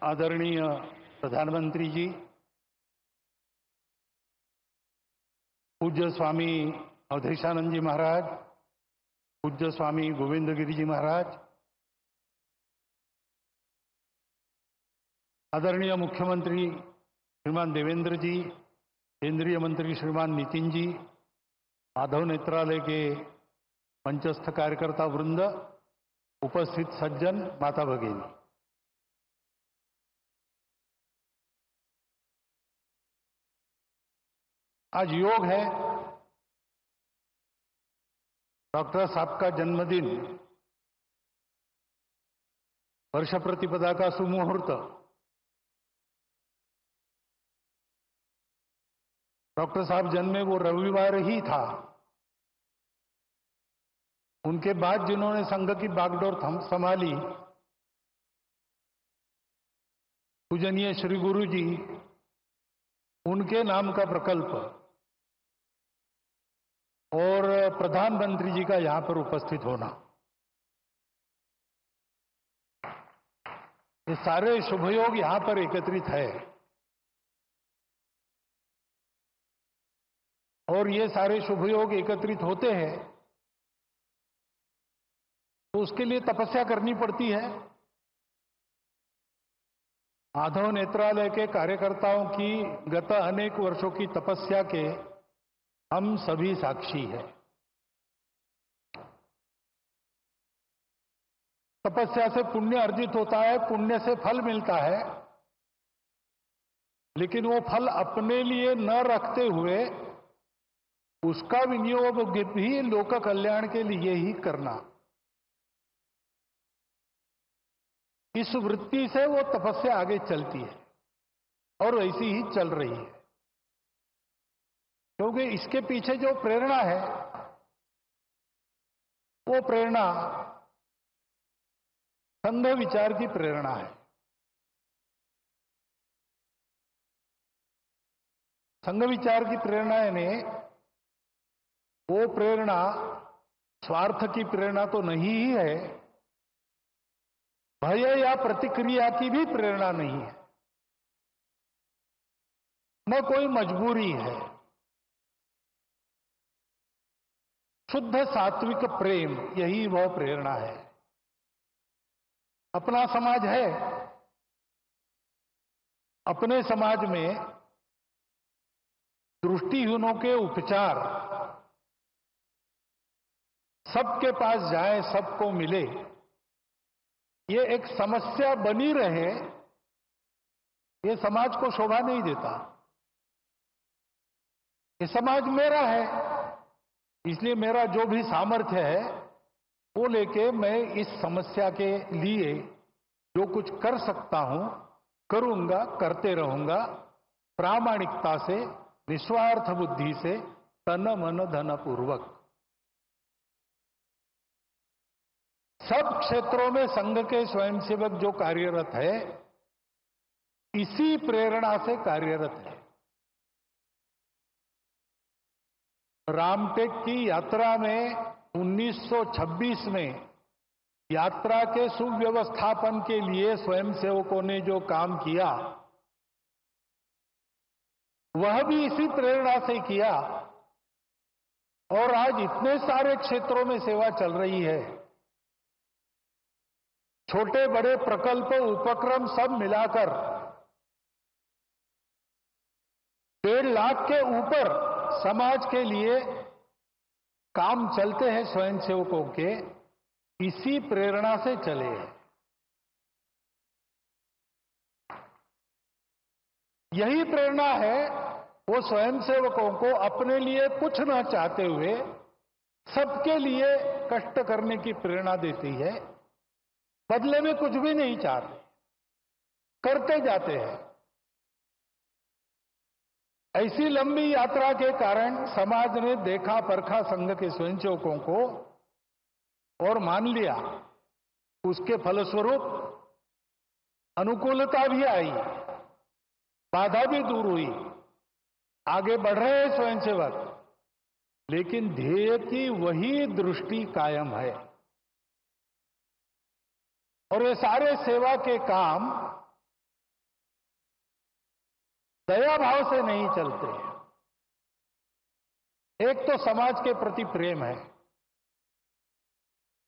आदरणीय प्रधानमंत्री जी, पूज्य स्वामी अवधेशानंद जी महाराज, पूज्य स्वामी गोविंद गिरी जी महाराज, आदरणीय मुख्यमंत्री श्रीमान देवेंद्र जी, केंद्रीय मंत्री श्रीमान नितिन जी, माधव नेत्रालय के मंचस्थ कार्यकर्ता वृंद, उपस्थित सज्जन, माता भगिनी, आज योग है। डॉक्टर साहब का जन्मदिन, वर्ष प्रतिपदा का सुमुहूर्त, डॉक्टर साहब जन्मे वो रविवार ही था। उनके बाद जिन्होंने संघ की बागडोर संभाली, पूजनीय श्री गुरु जी, उनके नाम का प्रकल्प और प्रधानमंत्री जी का यहां पर उपस्थित होना, ये सारे शुभयोग यहां पर एकत्रित है। और ये सारे शुभयोग एकत्रित होते हैं तो उसके लिए तपस्या करनी पड़ती है। माधव नेत्रालय के कार्यकर्ताओं की गत अनेक वर्षों की तपस्या के हम सभी साक्षी हैं। तपस्या से पुण्य अर्जित होता है, पुण्य से फल मिलता है, लेकिन वो फल अपने लिए न रखते हुए उसका विनियोग भी लोक कल्याण के लिए ही करना, इस वृत्ति से वो तपस्या आगे चलती है और ऐसी ही चल रही है। क्योंकि इसके पीछे जो प्रेरणा है वो प्रेरणा संघ विचार की प्रेरणा है। संघ विचार की प्रेरणा यानी वो प्रेरणा स्वार्थ की प्रेरणा तो नहीं ही है, भय या प्रतिक्रिया की भी प्रेरणा नहीं है, न कोई मजबूरी है। शुद्ध सात्विक प्रेम, यही वह प्रेरणा है। अपना समाज है, अपने समाज में दृष्टिहीनों के उपचार सबके पास जाए, सबको मिले, ये एक समस्या बनी रहे, ये समाज को शोभा नहीं देता। ये समाज मेरा है, इसलिए मेरा जो भी सामर्थ्य है वो लेके मैं इस समस्या के लिए जो कुछ कर सकता हूं करूंगा, करते रहूंगा, प्रामाणिकता से, निस्वार्थ बुद्धि से, तन मन धन पूर्वक। सब क्षेत्रों में संघ के स्वयंसेवक जो कार्यरत है, इसी प्रेरणा से कार्यरत है। रामटेक की यात्रा में 1926 में यात्रा के सुव्यवस्थापन के लिए स्वयंसेवकों ने जो काम किया, वह भी इसी प्रेरणा से किया। और आज इतने सारे क्षेत्रों में सेवा चल रही है, छोटे बड़े प्रकल्प उपक्रम सब मिलाकर 1.5 लाख के ऊपर समाज के लिए काम चलते हैं स्वयंसेवकों के, इसी प्रेरणा से चले हैं। यही प्रेरणा है वो स्वयंसेवकों को अपने लिए कुछ न चाहते हुए सबके लिए कष्ट करने की प्रेरणा देती है। बदले में कुछ भी नहीं चाहते, करते जाते हैं। ऐसी लंबी यात्रा के कारण समाज ने देखा परखा संघ के स्वयंसेवकों को और मान लिया। उसके फलस्वरूप अनुकूलता भी आई, बाधा भी दूर हुई, आगे बढ़ रहे हैं स्वयंसेवक, लेकिन ध्येय की वही दृष्टि कायम है। और ये सारे सेवा के काम दया भाव से नहीं चलते। एक तो समाज के प्रति प्रेम है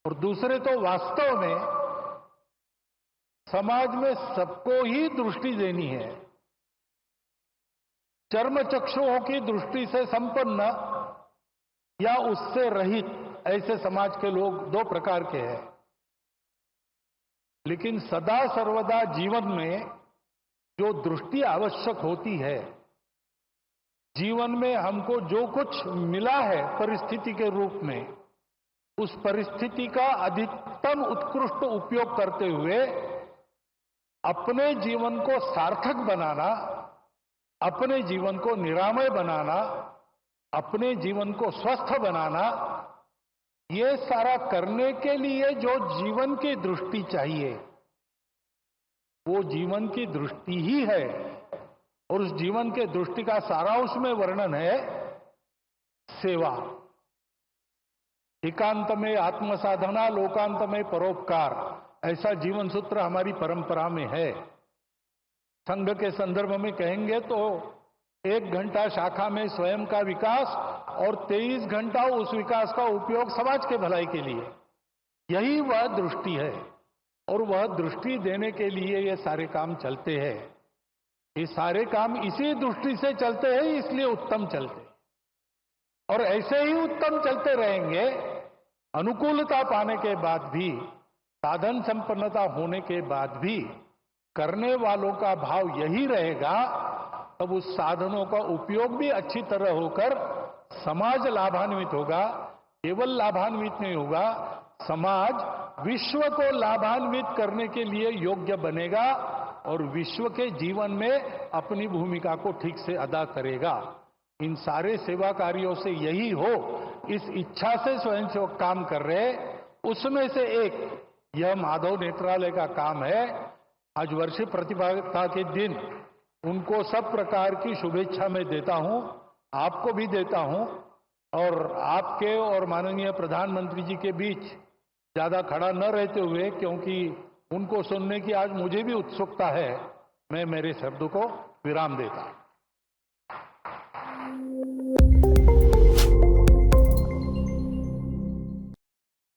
और दूसरे तो वास्तव में समाज में सबको ही दृष्टि देनी है। चर्म चक्षुओं की दृष्टि से संपन्न या उससे रहित ऐसे समाज के लोग दो प्रकार के हैं। लेकिन सदा सर्वदा जीवन में जो दृष्टि आवश्यक होती है, जीवन में हमको जो कुछ मिला है परिस्थिति के रूप में, उस परिस्थिति का अधिकतम उत्कृष्ट उपयोग करते हुए अपने जीवन को सार्थक बनाना, अपने जीवन को निरामय बनाना, अपने जीवन को स्वस्थ बनाना, ये सारा करने के लिए जो जीवन की दृष्टि चाहिए वो जीवन की दृष्टि ही है। और उस जीवन के दृष्टि का सारा उसमें वर्णन है सेवा। एकांत में आत्मसाधना, लोकांत में परोपकार, ऐसा जीवन सूत्र हमारी परंपरा में है। संघ के संदर्भ में कहेंगे तो 1 घंटा शाखा में स्वयं का विकास और 23 घंटा उस विकास का उपयोग समाज के भलाई के लिए, यही वह दृष्टि है। और वह दृष्टि देने के लिए ये सारे काम चलते हैं। ये सारे काम इसी दृष्टि से चलते हैं, इसलिए उत्तम चलते हैं। और ऐसे ही उत्तम चलते रहेंगे। अनुकूलता पाने के बाद भी, साधन संपन्नता होने के बाद भी करने वालों का भाव यही रहेगा, तब उस साधनों का उपयोग भी अच्छी तरह होकर समाज लाभान्वित होगा। केवल लाभान्वित नहीं होगा, समाज विश्व को लाभान्वित करने के लिए योग्य बनेगा और विश्व के जीवन में अपनी भूमिका को ठीक से अदा करेगा। इन सारे सेवा कार्यों से यही हो, इस इच्छा से स्वयंसेवक काम कर रहे। उसमें से एक यह माधव नेत्रालय का काम है। आज वर्ष प्रतिभागिता के दिन उनको सब प्रकार की शुभेच्छा मैं देता हूं, आपको भी देता हूं। और आपके और माननीय प्रधानमंत्री जी के बीच ज्यादा खड़ा न रहते हुए, क्योंकि उनको सुनने की आज मुझे भी उत्सुकता है, मैं मेरे शब्द को विराम देता हूं।